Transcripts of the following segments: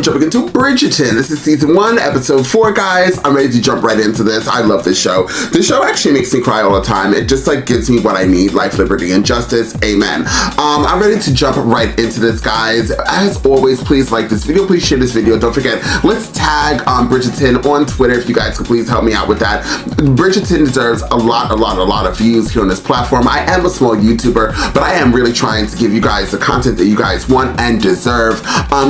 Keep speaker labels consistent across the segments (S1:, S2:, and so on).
S1: jumping into Bridgerton. This is season 1, episode 4, guys. I'm ready to jump right into this. I love this show. This show actually makes me cry all the time. It just like gives me what I need, life, liberty, and justice. Amen. I'm ready to jump right into this, guys. As always, please like this video, please share this video. Don't forget, let's tag Bridgerton on Twitter if you guys could please help me out with that. Bridgerton deserves a lot of views here on this platform. I am a small YouTuber, but I am really trying to give you guys the content that you guys want and deserve.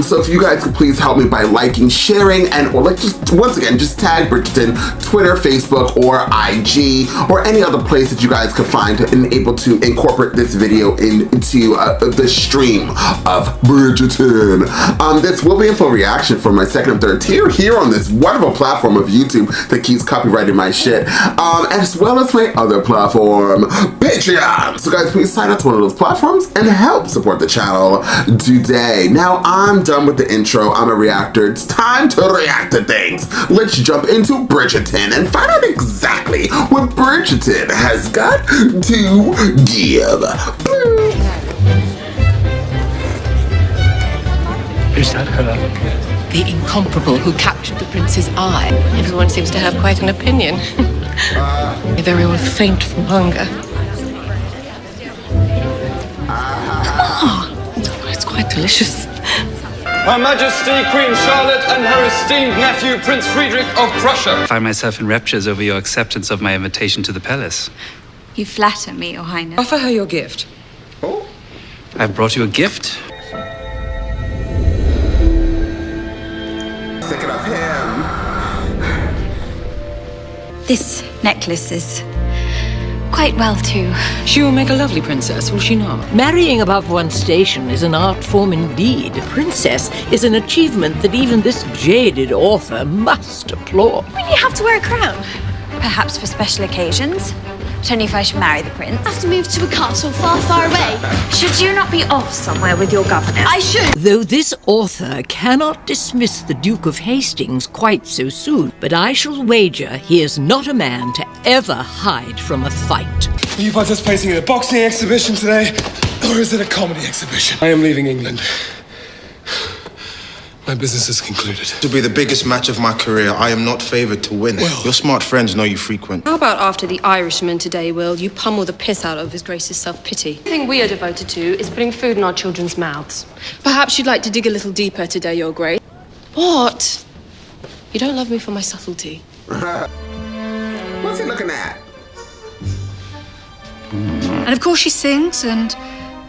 S1: So if you guys could please help me by liking, sharing, and or like just once again just tag Bridgerton, Twitter, Facebook, or IG, or any other place that you guys could find and able to incorporate this video into the stream of Bridgerton. This will be a full reaction for my second and third tier here on this wonderful platform of YouTube that keeps copyrighting my shit, as well as my other platform, Patreon. So guys, please sign up to one of those platforms and help support the channel today. Now I'm done with the intro. I'm a reactor. It's time to react to things. Let's jump into Bridgerton and find out exactly what Bridgerton has got to give.
S2: Is that her?
S3: The incomparable who captured the prince's eye. Everyone seems to have quite an opinion. Everyone faint from hunger. Oh, it's quite delicious.
S4: Her Majesty Queen Charlotte and her esteemed nephew Prince Friedrich of Prussia.
S2: I find myself in raptures over your acceptance of my invitation to the palace.
S5: You flatter me, Your Highness.
S3: Offer her your gift.
S1: Oh.
S2: I've brought you a gift.
S1: Thinking of him.
S5: This necklace is quite well, too.
S3: She will make a lovely princess, will she not?
S6: Marrying above one's station is an art form indeed. Princess is an achievement that even this jaded author must applaud.
S5: Will you have to wear a crown? Perhaps for special occasions. But only if I should marry the prince.
S7: I have to move to a castle far, far away.
S5: Should you not be off somewhere with your governess?
S7: I should.
S6: Though this author cannot dismiss the Duke of Hastings quite so soon, but I shall wager he is not a man to ever hide from a fight.
S8: Are you participating in a boxing exhibition today, or is it a comedy exhibition? I am leaving England. My business is concluded.
S9: This will be the biggest match of my career. I am not favoured to win.
S8: Well,
S9: your smart friends know you frequent.
S10: How about after the Irishman today, Will, you pummel the piss out of His Grace's self-pity? The thing we are devoted to is putting food in our children's mouths. Perhaps you'd like to dig a little deeper today, Your Grace. What? You don't love me for my subtlety.
S1: What's he looking at?
S11: And of course she sings and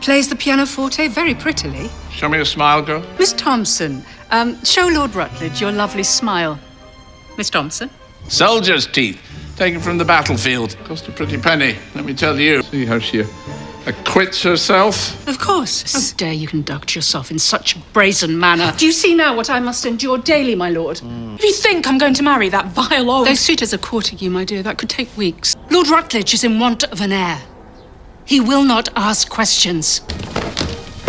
S11: plays the pianoforte very prettily.
S12: Show me a smile, girl.
S11: Miss Thompson, show Lord Rutledge your lovely smile. Miss Thompson?
S12: Soldier's teeth, taken from the battlefield. Cost a pretty penny, let me tell you. See how she acquits herself.
S11: Of course. How dare you conduct yourself in such a brazen manner? Do you see now what I must endure daily, my lord? If you think I'm going to marry that vile old... Those suitors are courting you, my dear. That could take weeks. Lord Rutledge is in want of an heir. He will not ask questions.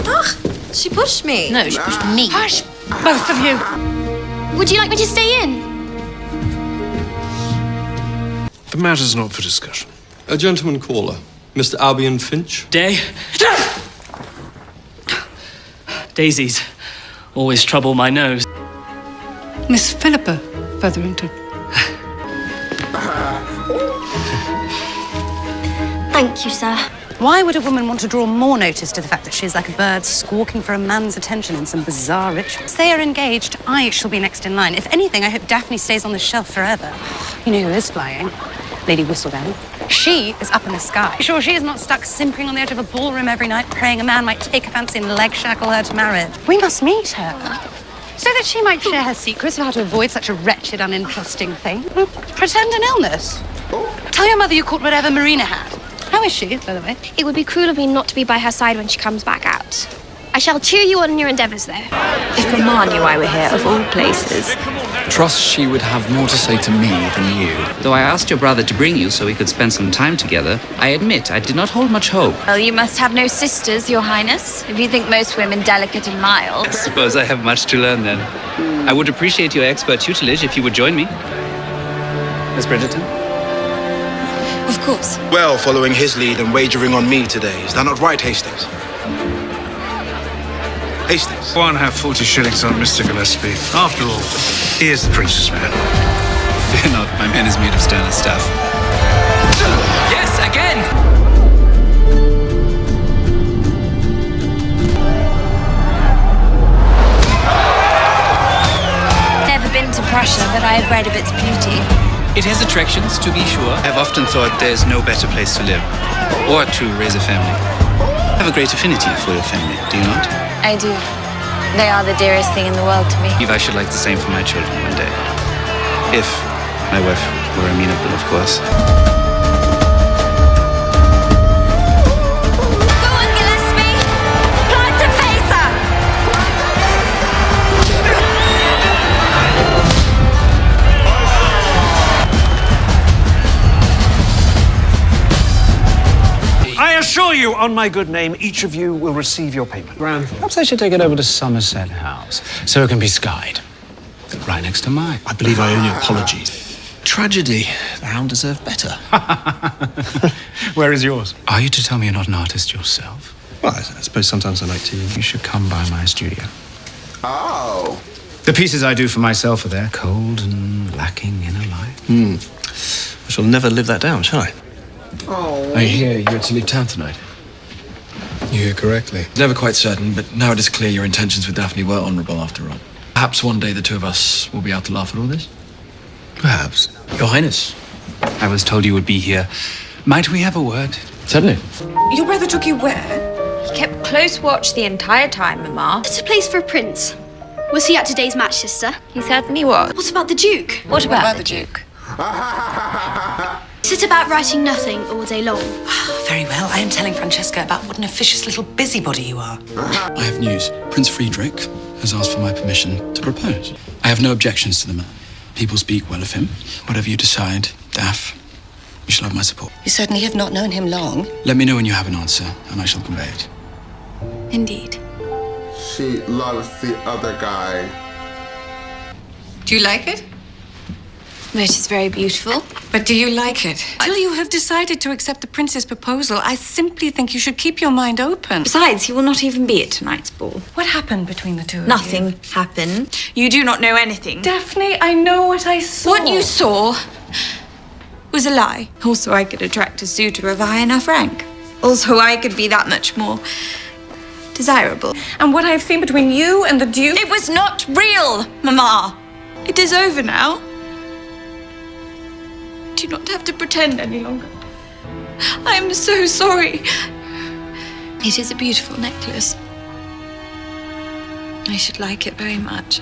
S5: Ah, she pushed me.
S3: No, she pushed me.
S11: Hush, both of you.
S7: Would you like me to stay in?
S8: the matter's not for discussion. A gentleman caller, Mr. Albion Finch.
S13: Day. Daisies always trouble my nose.
S11: Miss Philippa Featherington.
S7: Thank you, sir.
S14: Why would a woman want to draw more notice to the fact that she's like a bird squawking for a man's attention in some bizarre ritual? They are engaged. I shall be next in line. If anything, I hope Daphne stays on the shelf forever. You know who is flying? Lady Whistledown. She is up in the sky. Sure, she is not stuck simpering on the edge of a ballroom every night, praying a man might take a fancy and leg shackle her to marriage. We must meet her, so that she might share her secrets of how to avoid such a wretched, uninteresting thing. Pretend an illness. Tell your mother you caught whatever Marina had. How is she, by the way?
S7: It would be cruel of me not to be by her side when she comes back out. I shall cheer you on in your endeavours, though.
S5: If Mamma knew I were here, of all places.
S15: Trust she would have more to say to me than you.
S2: Though I asked your brother to bring you so we could spend some time together, I admit I did not hold much hope.
S5: Well, you must have no sisters, Your Highness, if you think most women delicate and mild.
S2: I suppose I have much to learn then. I would appreciate your expert tutelage if you would join me. Miss Bridgerton?
S5: Of course.
S9: Well, following his lead and wagering on me today. Is that not right, Hastings?
S16: Hastings. Why not have 40 shillings on Mr. Gillespie? After all, he is the prince's man.
S2: Fear not, my man is made of stainless stuff.
S13: Yes, again!
S5: Never been to Prussia, but I have read of its beauty.
S2: It has attractions, to be sure. I've often thought there's no better place to live or to raise a family. I have a great affinity for your family, do you not?
S5: I do. They are the dearest thing in the world to me.
S2: I should like the same for my children one day. If my wife were amenable, of course.
S5: Go on, Gillespie! Plant a pacer!
S16: I assure you, on my good name, each of you will receive your payment.
S15: Graham, perhaps I should take it over to Somerset House, so it can be skied. Right next to mine.
S8: I believe I owe you apologies.
S15: Tragedy. The hound deserved better. Where is yours? Are you to tell me you're not an artist yourself?
S8: Well, I suppose sometimes I like to.
S15: You should come by my studio.
S1: Oh.
S15: The pieces I do for myself are there, cold and lacking inner life.
S8: I shall never live that down, shall I?
S1: Oh.
S15: I hear you're to leave town tonight.
S17: You hear correctly. Never quite certain, but now it is clear your intentions with Daphne were honourable after all. Perhaps one day the two of us will be out to laugh at all this?
S15: Perhaps. Your Highness, I was told you would be here. Might we have a word? Certainly.
S5: Your brother took you where? He kept close watch the entire time, Mamma.
S7: It's a place for a prince. Was he at today's match, sister?
S5: He certainly was.
S7: What about the Duke?
S5: What about the Duke?
S7: Sit about writing nothing all day long.
S14: Very well. I am telling Francesca about what an officious little busybody you are.
S17: I have news. Prince Friedrich has asked for my permission to propose. I have no objections to the man. People speak well of him. Whatever you decide, Daph, you shall have my support.
S14: You certainly have not known him long.
S17: Let me know when you have an answer, and I shall convey it.
S5: Indeed.
S1: She loves the other guy.
S6: Do you like it?
S5: It is very beautiful.
S6: But do you like it? Till you have decided to accept the prince's proposal, I simply think you should keep your mind open.
S5: Besides, he will not even be at tonight's ball.
S6: What happened between the two of
S5: Nothing
S6: you?
S5: happened. You do not know anything.
S6: Daphne, I know what I saw.
S5: What you saw was a lie. Also, I could attract a suitor of high enough rank. Also, I could be that much more desirable.
S6: And what I've seen between you and the Duke...
S5: It was not real, Mama. It is over now. Do not have to pretend any longer. I am so sorry. It is a beautiful necklace. I should like it very much.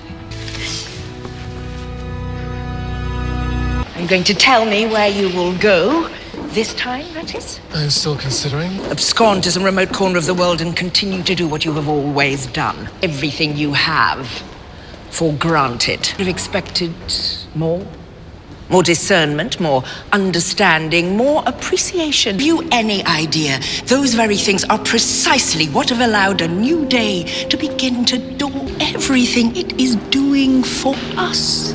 S6: Are you going to tell me where you will go? This time, that is?
S8: I'm still considering.
S6: Abscond to some remote corner of the world and continue to do what you have always done. Everything you have for granted. You've expected more? More discernment, more understanding, more appreciation. Have you any idea? Those very things are precisely what have allowed a new day to begin to dawn. Everything it is doing for us.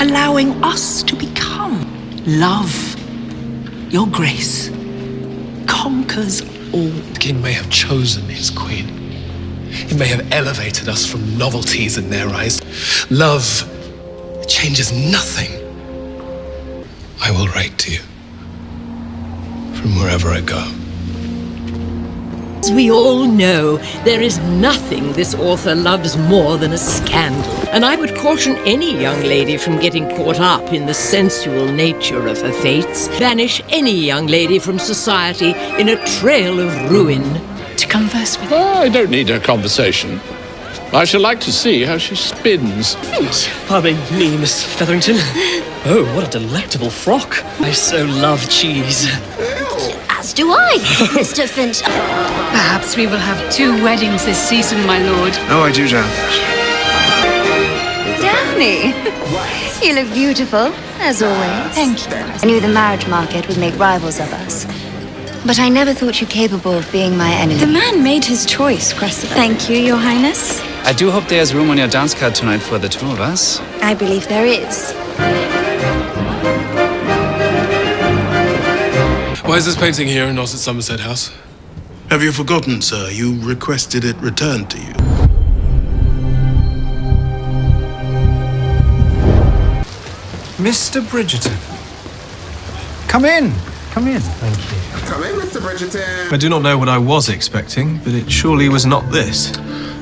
S6: Allowing us to become. Love, your grace, conquers all.
S8: The king may have chosen his queen. He may have elevated us from novelties in their eyes. Love changes nothing. I will write to you from wherever I go.
S6: As we all know, there is nothing this author loves more than a scandal. And I would caution any young lady from getting caught up in the sensual nature of her fates. Banish any young lady from society in a trail of ruin. To converse with
S12: I don't need a conversation. I should like to see how she spins.
S13: Pardon me, Miss Featherington. Oh, what a delectable frock. I so love cheese.
S7: As do I, Mr. Finch.
S11: Perhaps we will have 2 weddings this season, my lord.
S16: Oh, I do, Jan.
S5: Daphne, you look beautiful, as always.
S7: Thank you.
S5: I knew the marriage market would make rivals of us. But I never thought you capable of being my enemy. The man made his choice, Cressida. Thank you, Your Highness.
S2: I do hope there's room on your dance card tonight for the 2 of us.
S5: I believe there is.
S8: Why is this painting here and not at Somerset House?
S9: Have you forgotten, sir? You requested it returned to you.
S16: Mr. Bridgerton. Come in. Come in. Thank you.
S1: Come in, Mr. Bridgerton.
S16: I do not know what I was expecting, but it surely was not this.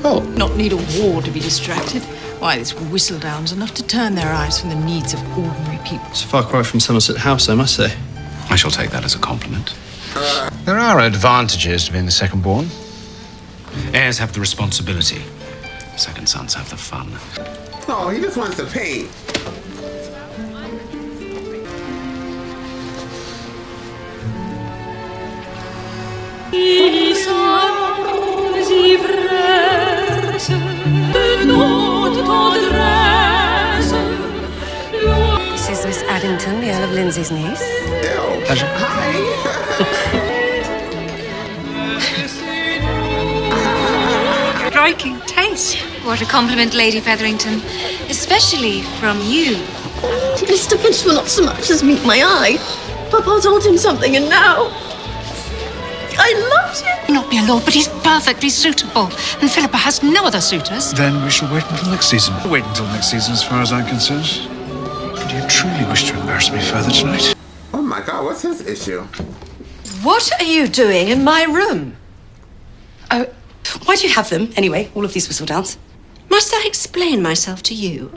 S6: Oh, not need a war to be distracted. Why, this Whistledown's enough to turn their eyes from the needs of ordinary people.
S15: It's a far cry from Somerset House, I must say. I shall take that as a compliment.
S17: There are advantages to being the second-born. Heirs have the responsibility. Second sons have the fun.
S1: Oh, he just wants to paint.
S14: This is Miss Addington, the Earl of Lindsay's niece.
S15: Pleasure.
S5: Striking taste. What a compliment, Lady Featherington. Especially from you.
S3: Mr. Finch will not so much as meet my eye. Papa told him something, and now I loved him.
S11: He may not be a lord, but he's perfectly suitable. And Philippa has no other suitors.
S16: Then we shall wait until next season. Wait until next season, as far as I'm concerned. Do you truly wish to embarrass me further tonight?
S1: Oh my God, what's his issue?
S18: What are you doing in my room? Oh, why do you have them, anyway, all of these Whistledowns? Must I explain myself to you?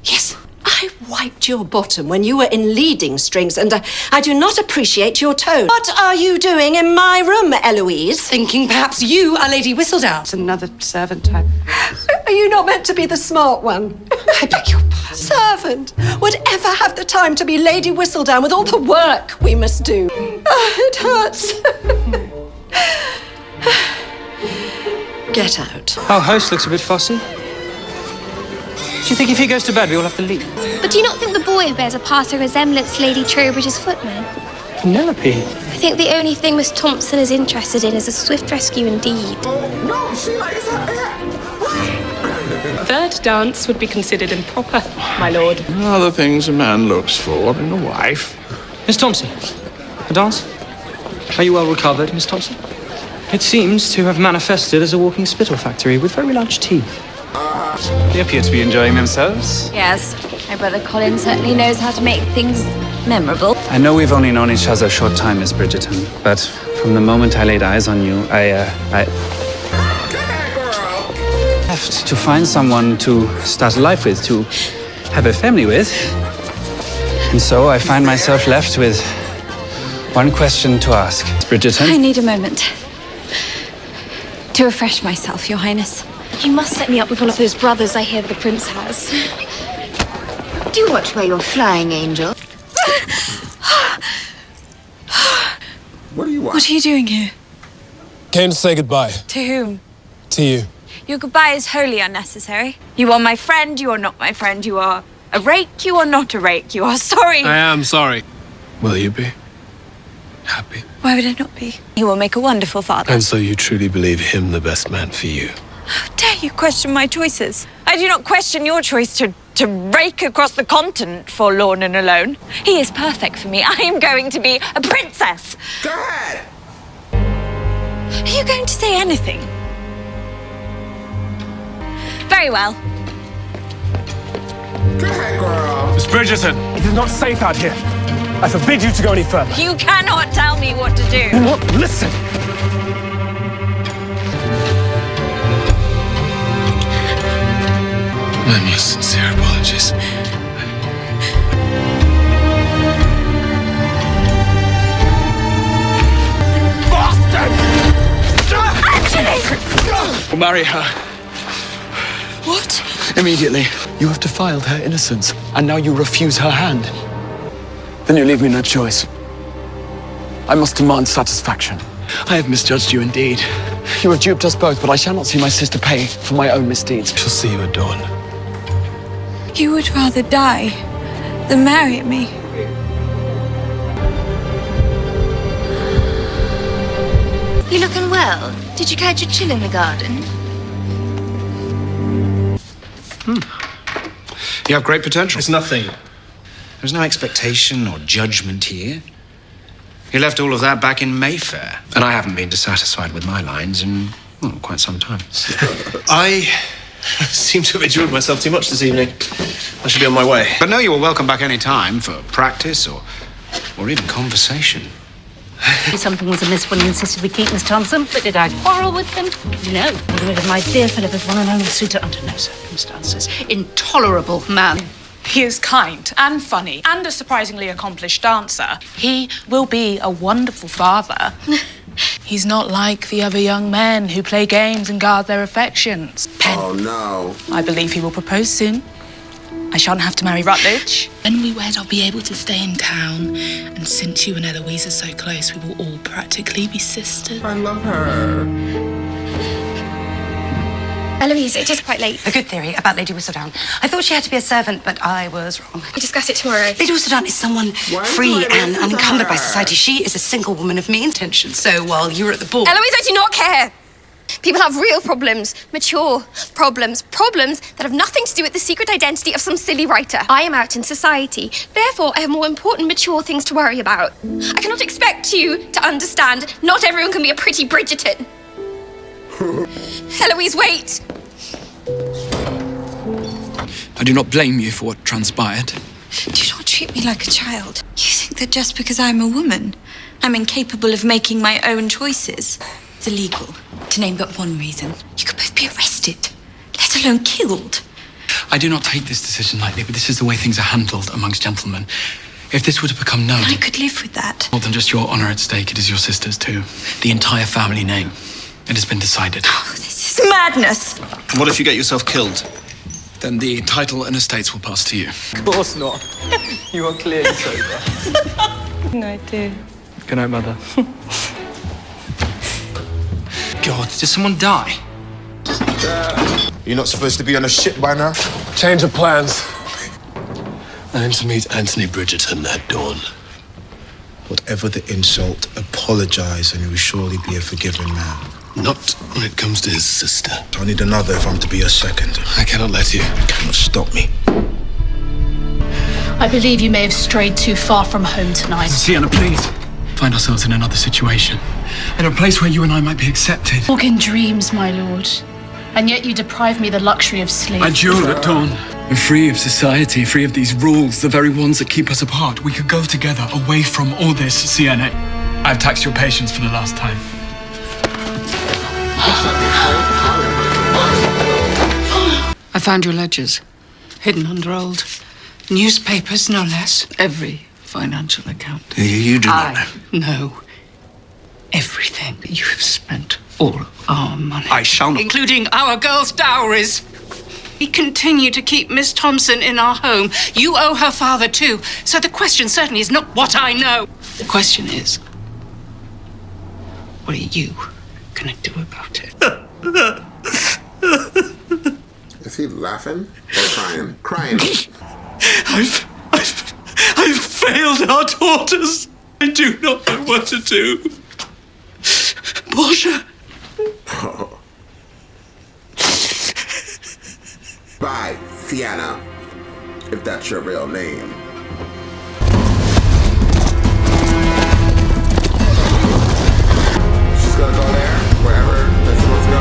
S18: Yes. I wiped your bottom when you were in leading strings, and I do not appreciate your tone. What are you doing in my room, Eloise?
S14: Thinking perhaps you are Lady Whistledown. It's another servant type.
S18: Are you not meant to be the smart one?
S14: I beg your pardon.
S18: Servant would ever have the time to be Lady Whistledown with all the work we must do. It hurts. Get out.
S13: Our host looks a bit fussy. Do you think if he goes to bed, we all have to leave?
S7: But do you not think the boy bears a passing resemblance to Lady Trowbridge's footman?
S13: Penelope.
S7: I think the only thing Miss Thompson is interested in is a swift rescue indeed.
S1: No, she likes her.
S10: Third dance would be considered improper, my lord.
S12: Are the things a man looks for in a wife?
S13: Miss Thompson, a dance? Are you well recovered, Miss Thompson? It seems to have manifested as a walking spittle factory with very large teeth.
S15: They appear to be enjoying themselves.
S5: Yes, my brother Colin certainly knows how to make things memorable.
S15: I know we've only known each other a short time, Miss Bridgerton, but from the moment I laid eyes on you, I have to find someone to start a life with, to have a family with. And so I find myself left with one question to ask. Bridgerton?
S5: I need a moment to refresh myself, Your Highness.
S7: You must set me up with one of those brothers I hear the prince has.
S5: Do watch where you're flying, Angel.
S1: What do you want?
S5: What are you doing here?
S19: Came to say goodbye.
S5: To whom?
S19: To you.
S5: Your goodbye is wholly unnecessary. You are my friend, you are not my friend, you are a rake, you are not a rake, you are sorry.
S19: I am sorry. Will you be happy?
S5: Why would I not be? You will make a wonderful father.
S19: And so you truly believe him the best man for you?
S5: How dare you question my choices? I do not question your choice to rake across the continent forlorn and alone. He is perfect for me. I am going to be a princess.
S1: Go ahead.
S5: Are you going to say anything? Very well.
S1: Go ahead, girl.
S19: Miss Bridgerton, it is not safe out here. I forbid you to go any further.
S5: You cannot tell me what to do.
S19: What? Listen. My most sincere apologies.
S5: Bastard! Actually!
S15: Marry her.
S5: What?
S15: Immediately. You have defiled her innocence, and now you refuse her hand. Then you leave me no choice. I must demand satisfaction. I have misjudged you indeed. You have duped us both, but I shall not see my sister pay for my own misdeeds.
S19: I shall see you at dawn.
S5: You would rather die than marry me.
S7: You looking well? Did you catch a chill in the garden?
S17: You have great potential.
S16: It's nothing.
S17: There's no expectation or judgment here. You left all of that back in Mayfair. And I haven't been dissatisfied with my lines in, well, quite some time.
S9: I
S16: I seem to have enjoyed myself too much this evening. I should be on my way.
S20: But no, you are welcome back any time for practice or even conversation.
S11: Something was amiss when you insisted we keep Miss Thompson, but did I quarrel with him? No. Get rid of my dear Philip as one and only suitor under no circumstances. Intolerable man.
S21: He is kind and funny and a surprisingly accomplished dancer. He will be a wonderful father. He's not like the other young men who play games and guard their affections.
S1: Oh, no.
S21: I believe he will propose soon. I shan't have to marry Rutledge. When we wed, I'll be able to stay in town. And since you and Eloise are so close, we will all practically be sisters.
S1: I love her.
S7: Eloise, it is quite late.
S14: A good theory about Lady Whistledown. I thought she had to be a servant, but I was wrong.
S7: We'll discuss it tomorrow.
S14: Lady Whistledown is someone free and unencumbered by society. She is a single woman of mean intentions. So while you were at the ball...
S7: Eloise, I do not care. People have real problems, mature problems that have nothing to do with the secret identity of some silly writer. I am out in society. Therefore, I have more important, mature things to worry about. I cannot expect you to understand not everyone can be a pretty Bridgerton. Eloise, wait!
S17: I do not blame you for what transpired.
S5: Do not treat me like a child. You think that just because I'm a woman, I'm incapable of making my own choices? It's illegal, to name but one reason. You could both be arrested, let alone killed.
S17: I do not take this decision lightly, but this is the way things are handled amongst gentlemen. If this were to become known...
S5: I could live with that.
S17: More than just your honor at stake, it is your sister's too. The entire family name. It has been decided.
S5: Oh, this is madness.
S16: What if you get yourself killed?
S17: Then the title and estates will pass to you.
S13: Of course not. You are clearly sober.
S3: No, dear.
S13: Good night, Mother.
S17: God, did someone die?
S9: You're not supposed to be on a ship by now?
S19: Change of plans.
S16: I am to meet Anthony Bridgerton at dawn.
S9: Whatever the insult, apologize and you will surely be a forgiven man.
S16: Not when it comes to his sister.
S9: I need another if I'm to be a second.
S16: I cannot let you.
S9: You cannot stop me.
S11: I believe you may have strayed too far from home tonight.
S17: Sienna, please. Find ourselves in another situation. In a place where you and I might be accepted.
S11: Walk in dreams, my lord. And yet you deprive me the luxury of sleep.
S17: I duel at dawn. We're free of society, free of these rules, the very ones that keep us apart. We could go together, away from all this, Sienna. I've taxed your patience for the last time.
S11: I found your ledgers, hidden under old newspapers, no less. Every financial account.
S16: You do not know.
S11: I know everything. You have spent all our money.
S17: I shall not.
S11: Including our girls' dowries. We continue to keep Miss Thompson in our home. You owe her father too. So the question certainly is not what I know. The question is, what are you gonna do about it?
S1: Is he laughing or crying? Crying.
S17: I've failed our daughters. I do not know what to do. Portia.
S1: Oh. Bye, Sienna, if that's your real name. She's gonna go there, wherever they're supposed to go.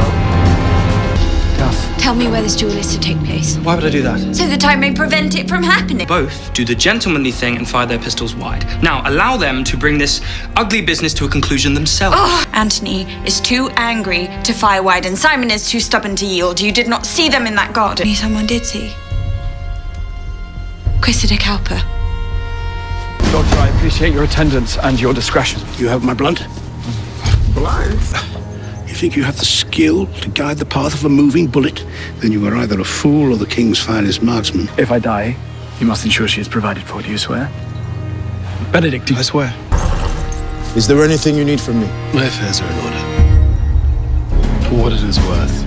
S5: Tell me where this duel is to take place,
S13: Why would I do that?
S5: so that I may prevent it from happening.
S13: Both do the gentlemanly thing and fire their pistols wide. Now, allow them to bring this ugly business to a conclusion themselves.
S5: Oh, Anthony is too angry to fire wide, and Simon is too stubborn to yield. You did not see them in that garden. Someone did see. Cressida Cowper.
S15: Doctor, I appreciate your attendance and your discretion.
S16: You have my blood?
S1: Blind.
S16: You think you have the skill to guide the path of a moving bullet? Then you are either a fool or the king's finest marksman.
S15: If I die, you must ensure she is provided for. Do you swear? Benedict, do you swear?
S9: Is there anything you need from me?
S16: My affairs are in order. For what it is worth,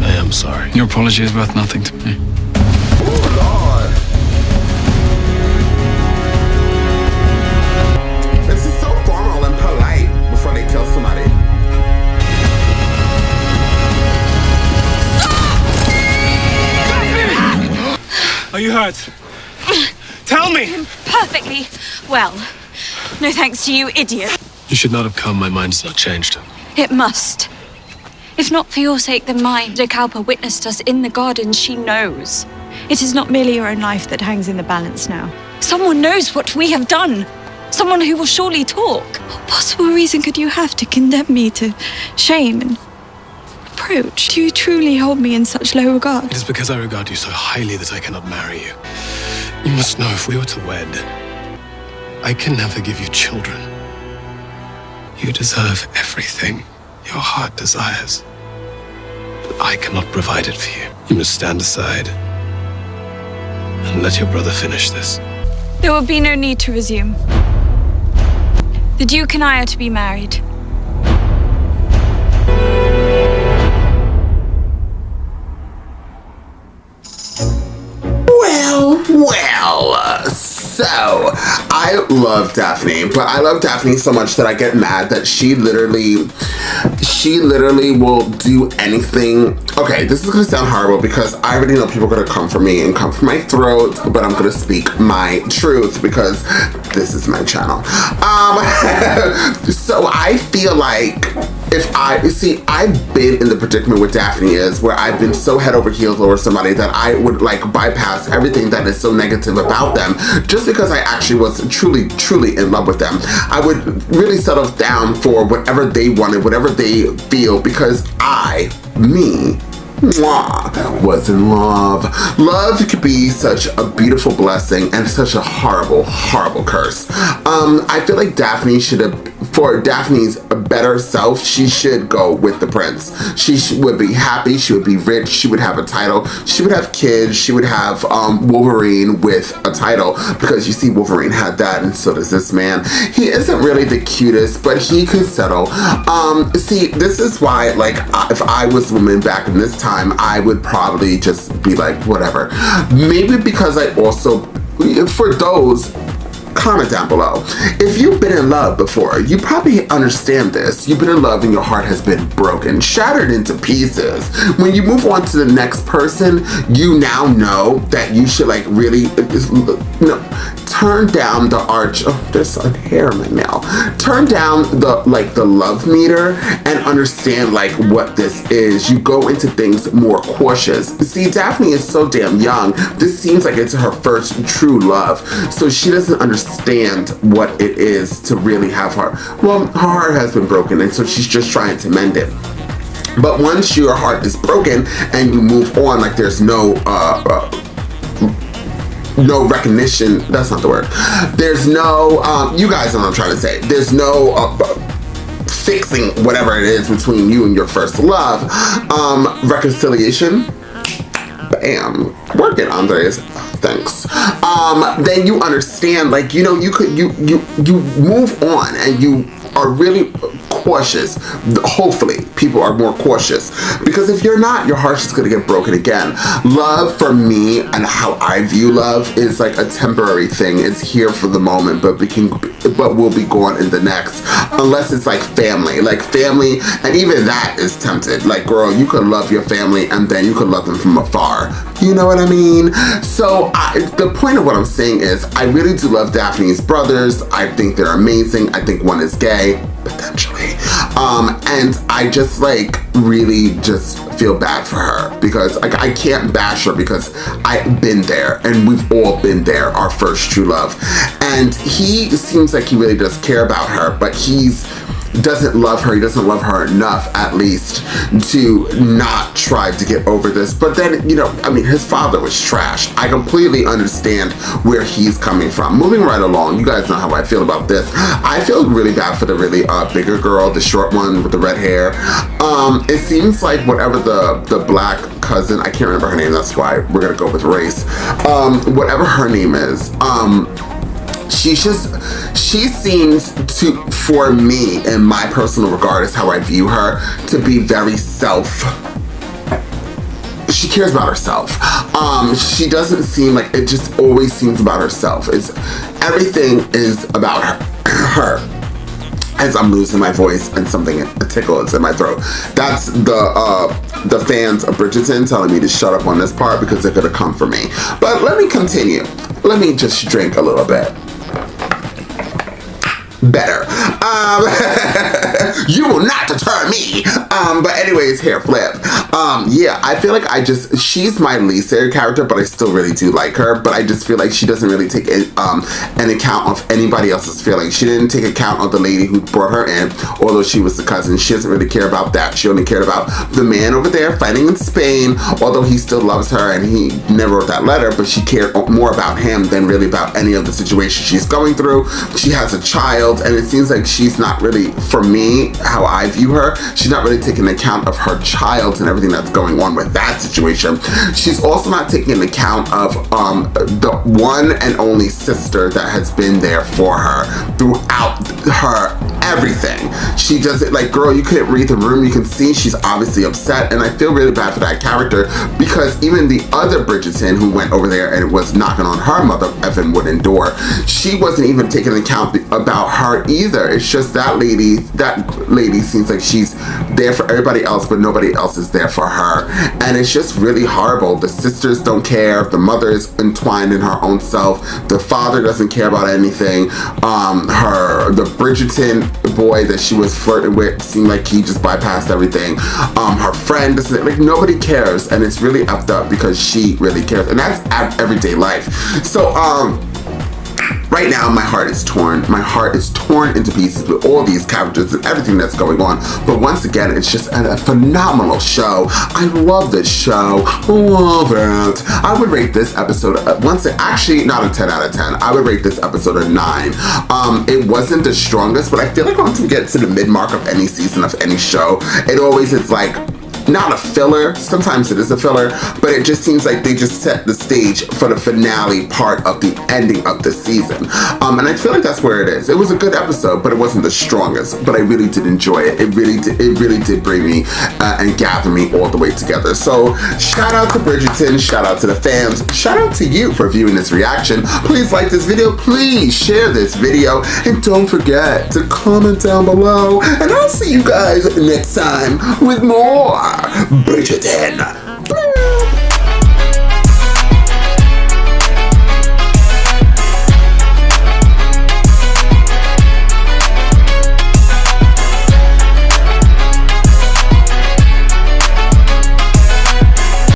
S16: I am sorry.
S17: Your apology is worth nothing to me.
S1: Oh, Lord. This is so formal and polite before they kill somebody.
S19: Are you hurt? Tell me!
S5: Perfectly well. No thanks to you, idiot.
S16: You should not have come. My mind has not changed.
S5: It must. If not for your sake, then mine. De Kalpa witnessed us in the garden. She knows. It is not merely your own life that hangs in the balance now. Someone knows what we have done. Someone who will surely talk. What possible reason could you have to condemn me to shame and reproach? Do you truly hold me in such low regard?
S8: It is because I regard you so highly that I cannot marry you. You must know, if we were to wed, I can never give you children. You deserve everything your heart desires, but I cannot provide it for you. You must stand aside and let your brother finish this.
S5: There will be no need to resume. The Duke and I are to be married.
S1: Well, so I love Daphne, but I love Daphne so much that I get mad that she literally will do anything. Okay, this is gonna sound horrible because I already know people are gonna come for me and come for my throat, but I'm gonna speak my truth because this is my channel. So I feel like I've been in the predicament where Daphne is, where I've been so head over heels over somebody that I would like bypass everything that is so negative about them just because I actually was truly in love with them. I would really settle down for whatever they wanted, whatever they feel, because was in love. Love could be such a beautiful blessing and such a horrible curse. I feel like Daphne should have, for Daphne's better self, she should go with the prince. She would be happy, she would be rich, she would have a title, she would have kids, she would have Wolverine with a title, because you see Wolverine had that and so does this man. He isn't really the cutest, but he could settle. See, this is why, like, if I was a woman back in this time, I would probably just be like, whatever. Maybe because I also, for those, comment down below. If you've been in love before, you probably understand this. You've been in love and your heart has been broken, shattered into pieces. When you move on to the next person, you now know that you should like really, turn down the arch. Oh, there's some hair in my nail. Turn down the love meter and understand like what this is. You go into things more cautious. See, Daphne is so damn young. This seems like it's her first true love. So she doesn't understand what it is to really have her. Well, her heart has been broken and so she's just trying to mend it. But once your heart is broken and you move on, like there's no recognition, that's not the word. There's no, you guys know what I'm trying to say. There's no fixing whatever it is between you and your first love. Reconciliation, bam, work it, Andres. Thanks. Then you understand, like, you know, you move on and you are really cautious. Hopefully people are more cautious, because if you're not, your heart's just gonna get broken again. Love for me and how I view love is like a temporary thing. It's here for the moment, but will be gone in the next, unless it's like family, and even that is tempted. Like, girl, you could love your family and then you could love them from afar. You know what I mean? So the point of what I'm saying is I really do love Daphne's brothers. I think they're amazing. I think one is gay, potentially. And I just like really just feel bad for her because like I can't bash her because I've been there and we've all been there, our first true love. And he seems like he really does care about her, but he doesn't love her enough, at least, to not try to get over this. But then, you know, I mean, his father was trash. I completely understand where he's coming from. Moving right along, you guys know how I feel about this. I feel really bad for the really bigger girl, the short one with the red hair. It seems like whatever the black cousin, I can't remember her name, that's why we're gonna go with race. Whatever her name is, she seems to, for me, in my personal regard, is how I view her, to be very she cares about herself. She doesn't seem like, it just always seems about herself. Everything is about her. As I'm losing my voice and a tickle is in my throat. That's the fans of Bridgerton telling me to shut up on this part because they're gonna come for me. But let me continue. Let me just drink a little bit. Better. You will not deter me. But anyways, hair flip. Yeah, I feel like she's my least favorite character, but I still really do like her. But I just feel like she doesn't really take an account of anybody else's feelings. She didn't take account of the lady who brought her in, although she was the cousin. She doesn't really care about that. She only cared about the man over there fighting in Spain, although he still loves her and he never wrote that letter, but she cared more about him than really about any of the situations she's going through. She has a child, and it seems like she's not really, for me, how I view her, she's not really taking account of her child and everything that's going on with that situation. She's also not taking into account of the one and only sister that has been there for her throughout her everything. She does it like, girl, you couldn't read the room. You can see she's obviously upset, and I feel really bad for that character, because even the other Bridgerton who went over there and was knocking on her mother effing wooden door, she wasn't even taking account about her either. It's just that lady seems like she's there for everybody else, but nobody else is there for her, and it's just really horrible. The sisters don't care. The mother is entwined in her own self. The father doesn't care about anything. The Bridgerton boy that she was flirting with seemed like he just bypassed everything. Her friend doesn't, like, nobody cares, and it's really effed up because she really cares, and that's everyday life. So right now, my heart is torn. My heart is torn into pieces with all these characters and everything that's going on. But once again, it's just a phenomenal show. I love this show. Love it. I would rate this episode, actually not a 10 out of 10. I would rate this episode a 9. It wasn't the strongest, but I feel like once we get to the mid-mark of any season of any show, it always is like, not a filler, sometimes it is a filler, but it just seems like they just set the stage for the finale part of the ending of the season. And I feel like that's where it is. It was a good episode, but it wasn't the strongest, but I really did enjoy it. It really did bring me and gather me all the way together. So shout out to Bridgerton, shout out to the fans, shout out to you for viewing this reaction. Please like this video, please share this video, and don't forget to comment down below, and I'll see you guys next time with more Bridgerton.